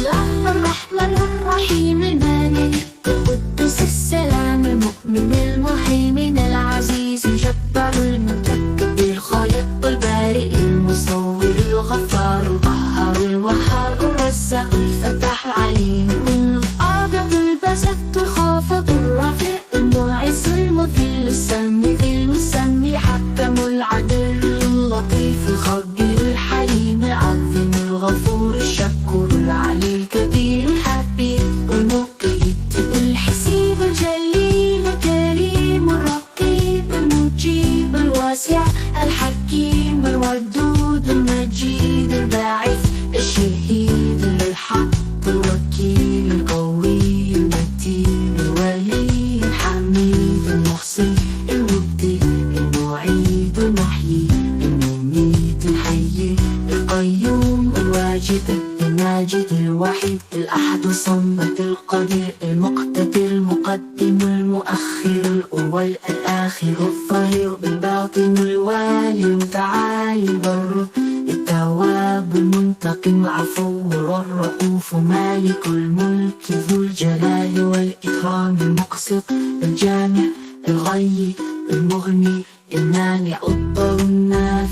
الله الرحمن الرحيم المالك القدوس السلام المؤمن المهيمن العزيز الجبار المتكبر الخالق البارئ المصور الغفار القهار الوهاب الرزاق الفتاح العليم القابض الباسط الخافض الرافع المعز المذل السميع المسمي حكم العدل اللطيف الخبير الحليم العظيم الغفور الشكور العلي الكبير الحبيب المقيت الحسيب الجليل الكريم الرقيب المجيب الواسع الحكيم الودود المجيد الباعث الشهيد الحق الوكيل القوي المتين الولي الحميد المحسن المبدي المعيد المحيي المميت الحي القيوم الواجد الماجد الوحيد الأحد الصمد القدير المقتدر المقدم المؤخر الأول الآخر الظاهر الباطن الوالي المتعالي البر التواب المنتقم العفو الرؤوف مالك الملك ذو الجلال والإكرام المقسط الجامع الغني المغني المانع الضر النافع